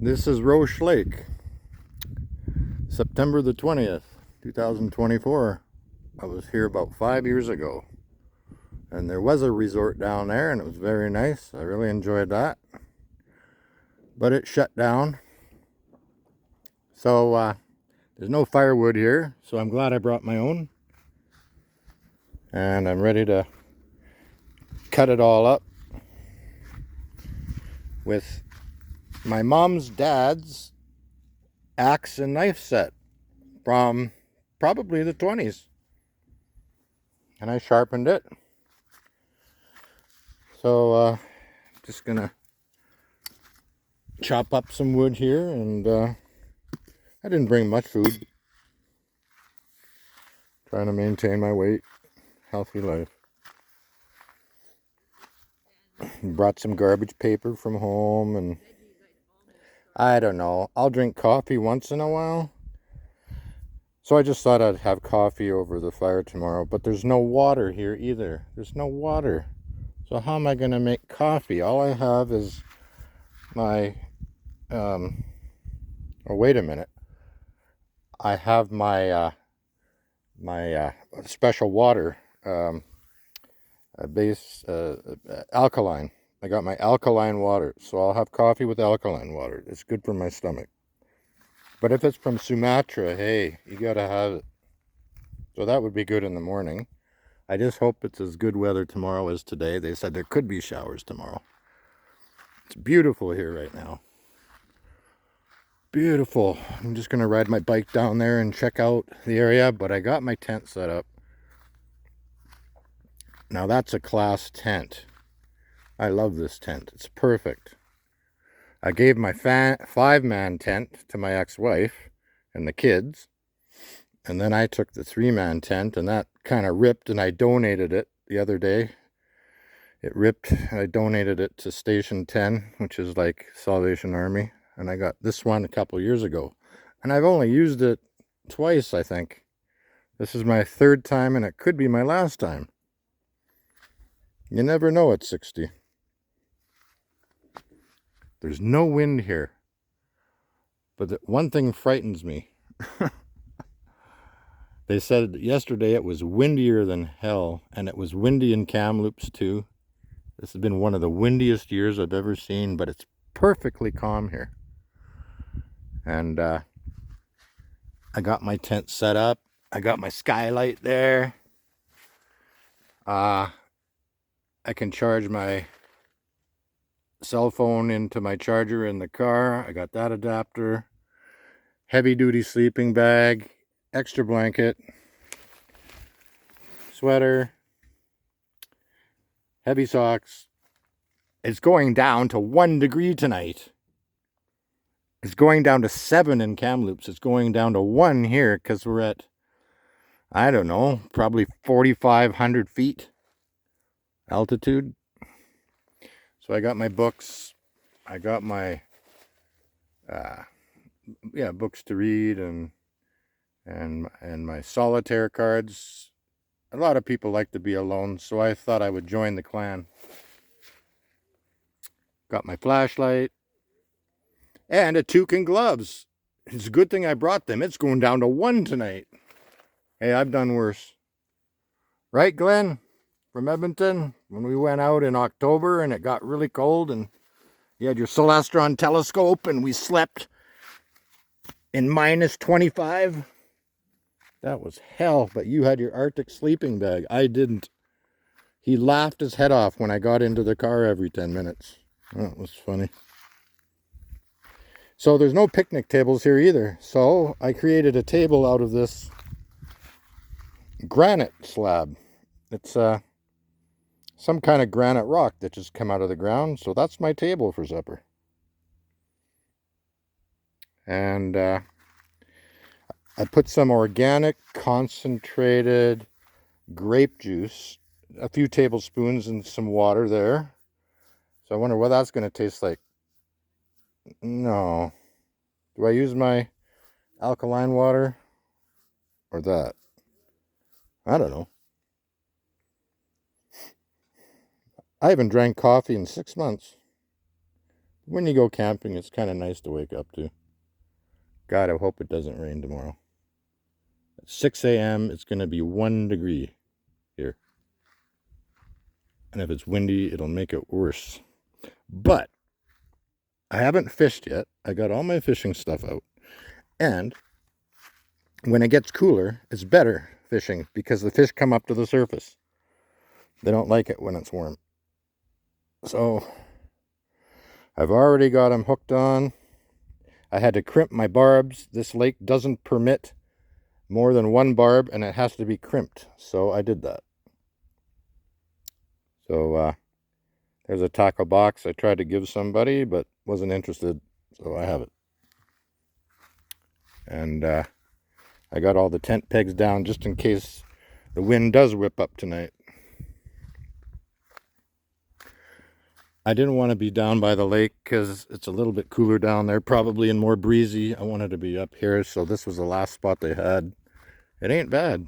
This is Roche Lake, September the 20th, 2024. I was here about 5 years ago, and there was a resort down there, and it was very nice. I really enjoyed that, but it shut down. So there's no firewood here, so I'm glad I brought my own, and I'm ready to cut it all up with my mom's dad's axe and knife set from probably the 20s, and I sharpened it. So just gonna chop up some wood here, and I didn't bring much food. Trying to maintain my weight, healthy life. Brought some garbage paper from home, and I don't know, I'll drink coffee once in a while. So I just thought I'd have coffee over the fire tomorrow, but there's no water here either. There's no water. So how am I going to make coffee? All I have is my, oh wait a minute. I have my special water, alkaline. I got my alkaline water, so I'll have coffee with alkaline water. It's good for my stomach. But if it's from Sumatra, hey, you gotta have it. So that would be good in the morning. I just hope it's as good weather tomorrow as today. They said there could be showers tomorrow. It's beautiful here right now. Beautiful. I'm just gonna ride my bike down there and check out the area, but I got my tent set up. Now that's a class tent. I love this tent. It's perfect. I gave my 5-man tent to my ex-wife and the kids. And then I took the 3-man tent, and that kind of ripped, and I donated it the other day. It ripped. I donated it to Station 10, which is like Salvation Army. And I got this one a couple years ago. And I've only used it twice, I think. This is my 3rd time, and it could be my last time. You never know at 60. There's no wind here. But one thing frightens me. They said yesterday it was windier than hell, and it was windy in Kamloops too. This has been one of the windiest years I've ever seen, but it's perfectly calm here. And I got my tent set up. I got my skylight there. I can charge my cell phone into my charger in the car. I got that adapter. Heavy duty sleeping bag. Extra blanket. Sweater. Heavy socks. It's going down to 1 degree tonight. It's going down to 7 in Kamloops. It's going down to 1 here because we're at, I don't know, probably 4,500 feet altitude. So I got my books. I got my books to read, and my solitaire cards. A lot of people like to be alone, so I thought I would join the clan. Got my flashlight and a toque and gloves. It's a good thing I brought them. It's going down to 1 tonight. Hey, I've done worse. Right, Glenn? From Edmonton, when we went out in October and it got really cold, and you had your Celestron telescope, and we slept in minus 25. That was hell, but you had your Arctic sleeping bag. I didn't. He laughed his head off when I got into the car every 10 minutes. That was funny. So there's no picnic tables here either. So I created a table out of this granite slab. It's some kind of granite rock that just came out of the ground. So that's my table for supper. And I put some organic concentrated grape juice, a few tablespoons, and some water there. So I wonder what that's going to taste like. No. Do I use my alkaline water or that? I don't know. I haven't drank coffee in 6 months. when you go camping, it's kind of nice to wake up to. God, I hope it doesn't rain tomorrow. At 6 a.m., it's going to be 1 degree here. And if it's windy, it'll make it worse. But I haven't fished yet. I got all my fishing stuff out. And when it gets cooler, it's better fishing because the fish come up to the surface. They don't like it when it's warm. So I've already got them hooked on. I had to crimp my barbs. This lake doesn't permit more than one barb, and it has to be crimped. So I did that. So there's a tackle box I tried to give somebody, but wasn't interested. So I have it. And I got all the tent pegs down just in case the wind does whip up tonight. I didn't want to be down by the lake because it's a little bit cooler down there, probably, and more breezy. I wanted to be up here, so this was the last spot they had. It ain't bad.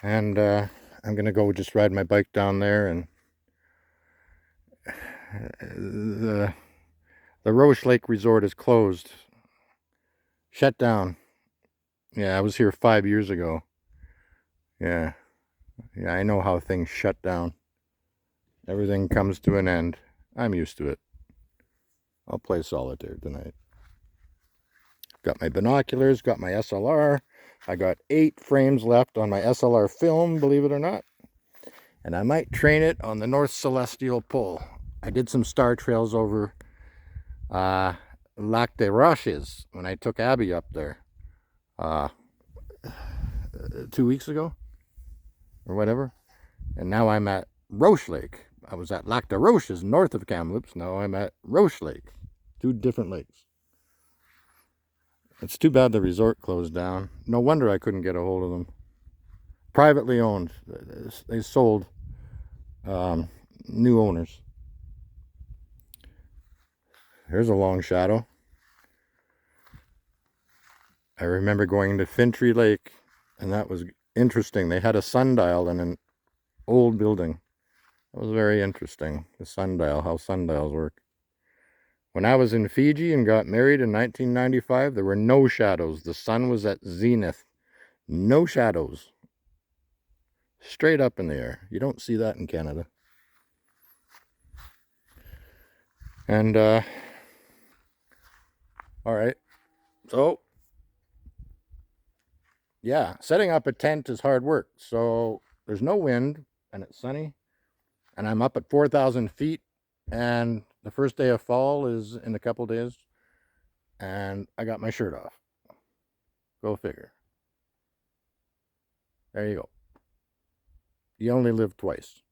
And I'm going to go just ride my bike down there. And the Roche Lake Resort is closed. Shut down. Yeah, I was here 5 years ago. Yeah, I know how things shut down. Everything comes to an end. I'm used to it. I'll play solitaire tonight. Got my binoculars, got my SLR. I got 8 frames left on my SLR film, believe it or not. And I might train it on the North Celestial Pole. I did some star trails over Lac des Roches when I took Abby up there 2 weeks ago or whatever. And now I'm at Roche Lake. I was at Lac des Roches north of Kamloops. Now I'm at Roche Lake. 2 different lakes. It's too bad the resort closed down. No wonder I couldn't get a hold of them. Privately owned. They sold new owners. Here's a long shadow. I remember going to Fintry Lake, and that was interesting. They had a sundial in an old building. That was very interesting. The sundial, how sundials work. When I was in Fiji and got married in 1995, there were no shadows. The sun was at zenith. No shadows. Straight up in the air. You don't see that in Canada. And, all right. So, yeah, setting up a tent is hard work. So, there's no wind, and it's sunny. And I'm up at 4,000 feet, and the first day of fall is in a couple days. And I got my shirt off. Go figure. There you go. You only live twice.